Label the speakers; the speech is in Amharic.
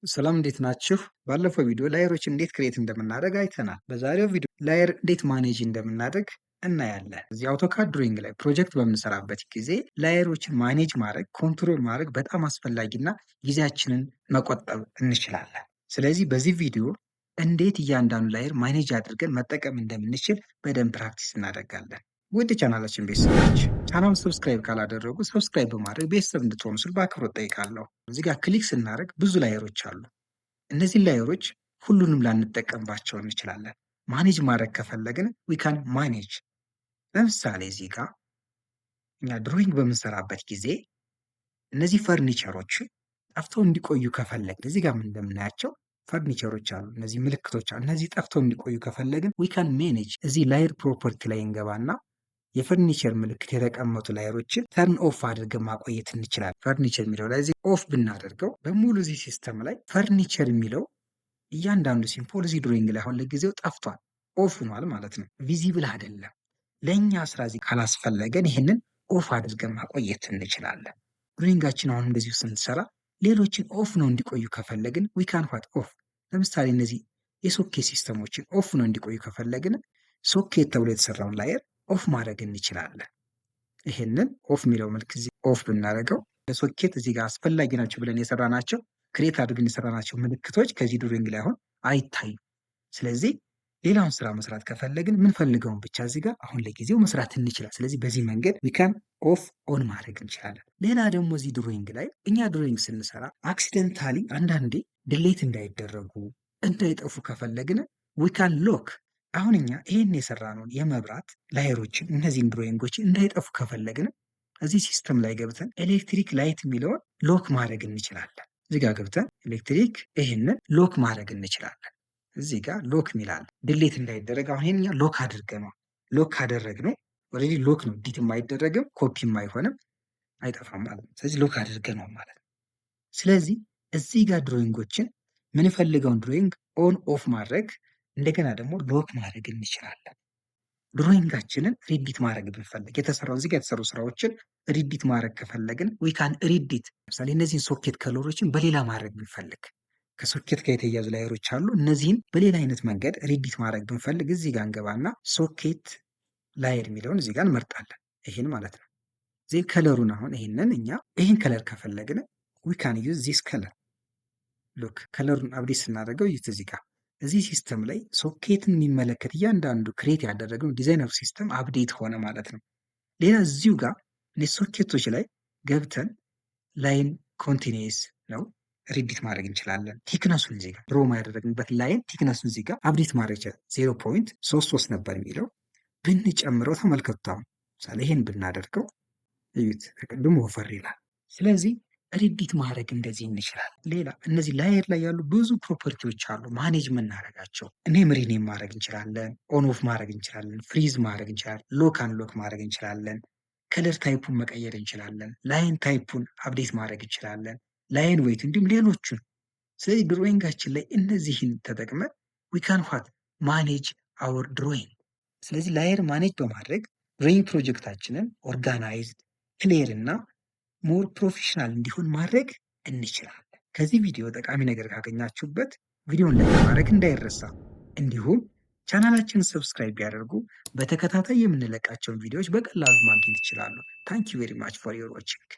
Speaker 1: ሰላም እንዴት ናችሁ? ባለፈው ቪዲዮ ላየሮችን እንዴት ክሬት እንደምናደርግ አይተናል። በዛሬው ቪዲዮ ላየር እንዴት ማኔጅ እንደምናደርግ እናያለን። እዚህ አውቶካድ ድሮይንግ ላይ ፕሮጀክት በምንሰራበት ጊዜ ላየሮችን ማኔጅ ማድረግ፣ ኮንትሮል ማድረግ በጣም አስፈላጊና ጊዜያችንን መቆጠብ እንችላለን። ስለዚህ በዚህ ቪዲዮ እንዴት እያንዳንዱ ላየር ማኔጅ አድርገን መጠቀም እንደምንችል በደንብ ፕራክቲስ እናደርጋለን። ውድ ቻናላችን ቤተሰቦች ቻናሉን ሰብስክራይብ ካላደረጉ ሰብስክራይብ በማድረግ ቤተሰብ እንድትሆኑ ስል በአክብሮት ጠይቃለሁ። እዚህ ጋር ክሊክ ስናደርግ ብዙ ላየሮች አሉ። እነዚህን ላየሮች ሁሉንም ላንጠቀምባቸው እንችላለን። ማኔጅ ማድረግ ከፈለግን ዊካን ማኔጅ። ለምሳሌ እዚህ ጋር እኛ ድሮይንግ በምንሰራበት ጊዜ እነዚህ ፈርኒቸሮች ጠፍተው እንዲቆዩ ከፈለግን እዚህ ጋር እንደምናያቸው ፈርኒቸሮች አሉ፣ እነዚህ ምልክቶች አሉ። እነዚህ ጠፍተው እንዲቆዩ ከፈለግን ዊካን ማኔጅ። እዚህ ላየር ፕሮፐርቲ ላይ እንገባና የፈርኒቸር ምልክት የተቀመጡ ላየሮችን ተርን ኦፍ አድርገን ማቆየት እንችላለን። ፈርኒቸር የሚለው ላይ እዚህ ኦፍ ብናደርገው በሙሉ እዚህ ሲስተም ላይ ፈርኒቸር የሚለው እያንዳንዱ ሲምቦል እዚህ ድሮይንግ ላይ አሁን ለጊዜው ጠፍቷል፣ ኦፍ ሆኗል ማለት ነው። ቪዚብል አይደለም። ለእኛ ስራ እዚህ ካላስፈለገን ይህንን ኦፍ አድርገን ማቆየት እንችላለን። ድሮይንጋችን አሁን እንደዚሁ ስንሰራ ሌሎችን ኦፍ ነው እንዲቆዩ ከፈለግን ዊካን ዋት ኦፍ። ለምሳሌ እነዚህ የሶኬት ሲስተሞችን ኦፍ ነው እንዲቆዩ ከፈለግን ሶኬት ተብሎ የተሰራውን ላየር ኦፍ ማድረግ እንችላለን። ይህንን ኦፍ የሚለው ምልክት እዚህ ኦፍ ብናደርገው ለሶኬት እዚህ ጋር አስፈላጊ ናቸው ብለን የሰራናቸው ክሬት አድርገን የሰራናቸው ምልክቶች ከዚህ ድሮይንግ ላይ አሁን አይታዩም። ስለዚህ ሌላውን ስራ መስራት ከፈለግን ምንፈልገውን ብቻ እዚህ ጋር አሁን ለጊዜው መስራት እንችላለን። ስለዚህ በዚህ መንገድ ዊካን ኦፍ ኦን ማድረግ እንችላለን። ሌላ ደግሞ እዚህ ድሮይንግ ላይ እኛ ድሮይንግ ስንሰራ አክሲደንታሊ አንዳንዴ ድሌት እንዳይደረጉ እንዳይጠፉ ከፈለግን ዊካን ሎክ። አሁን እኛ ይህን የሰራነውን የመብራት ላየሮችን እነዚህን ድሮይንጎችን እንዳይጠፉ ከፈለግን እዚህ ሲስተም ላይ ገብተን ኤሌክትሪክ ላይት የሚለውን ሎክ ማድረግ እንችላለን። እዚህ ጋር ገብተን ኤሌክትሪክ ይህንን ሎክ ማድረግ እንችላለን። እዚህ ጋር ሎክ የሚላል ድሌት እንዳይደረግ አሁን ይህን ሎክ አድርገነው ሎክ ካደረግነው ኦልሬዲ ሎክ ነው፣ ዲት የማይደረግም ኮፒም አይሆንም አይጠፋም ማለት ነው። ስለዚህ ሎክ አድርገነው ማለት ነው። ስለዚህ እዚህ ጋር ድሮይንጎችን ምንፈልገውን ድሮይንግ ኦን ኦፍ ማድረግ እንደገና ደግሞ ሎክ ማድረግ እንችላለን። ድሮይንጋችንን ሪዲት ማድረግ ብንፈልግ የተሰራው እዚህ ጋር የተሰሩ ስራዎችን ሪዲት ማድረግ ከፈለግን ዊካን ሪዲት። ለምሳሌ እነዚህን ሶኬት ከለሮችን በሌላ ማድረግ ብንፈልግ ከሶኬት ጋር የተያዙ ላየሮች አሉ። እነዚህን በሌላ አይነት መንገድ ሪዲት ማድረግ ብንፈልግ እዚህ ጋር እንገባና ሶኬት ላየር የሚለውን እዚህ ጋር እንመርጣለን። ይህን ማለት ነው። እዚህ ከለሩን አሁን ይህንን እኛ ይህን ከለር ከፈለግን ዊካን ዩዝ ዚስ ከለር ሉክ። ከለሩን አብዴት ስናደርገው ዩት እዚህ ጋር እዚህ ሲስተም ላይ ሶኬትን የሚመለከት እያንዳንዱ ክሬት ያደረገው ዲዛይነር ሲስተም አፕዴት ሆነ ማለት ነው። ሌላ እዚሁ ጋር ሶኬቶች ላይ ገብተን ላይን ኮንቲኒስ ነው ሪዲት ማድረግ እንችላለን። ቲክነሱን እዚህ ጋር ድሮማ ያደረግንበት ላይን ቲክነሱን እዚህ ጋር አፕዴት ማድረግ ይችላል። 0.33 ነበር የሚለው ብንጨምረው ተመልከቱት። አሁን ምሳሌ ይሄን ብናደርገው እዩት፣ ከቅድሙ ወፈር ይላል። ስለዚህ ሪዲት ማድረግ እንደዚህ እንችላለን። ሌላ እነዚህ ላየር ላይ ያሉ ብዙ ፕሮፐርቲዎች አሉ ማኔጅ የምናደርጋቸው። ኔም ሪኔም ማድረግ እንችላለን፣ ኦን ኦፍ ማድረግ እንችላለን፣ ፍሪዝ ማድረግ እንችላለን፣ ሎክ አንሎክ ማድረግ እንችላለን፣ ከለር ታይፑን መቀየር እንችላለን፣ ላይን ታይፑን አፕዴት ማድረግ እንችላለን፣ ላይን ዌይት እንዲሁም ሌሎቹን። ስለዚህ ድሮይንጋችን ላይ እነዚህን ተጠቅመን ዊካን ዋት ማኔጅ አወር ድሮይንግ። ስለዚህ ላየር ማኔጅ በማድረግ ድሮይንግ ፕሮጀክታችንን ኦርጋናይዝድ ክሊር እና ሞር ፕሮፌሽናል እንዲሆን ማድረግ እንችላለን። ከዚህ ቪዲዮ ጠቃሚ ነገር ካገኛችሁበት ቪዲዮን ላይክ ማድረግ እንዳይረሳ፣ እንዲሁም ቻናላችንን ሰብስክራይብ ቢያደርጉ በተከታታይ የምንለቃቸውን ቪዲዮዎች በቀላሉ ማግኘት ይችላሉ። ታንክ ዩ ቬሪ ማች ፎር ዮር ዋቺንግ።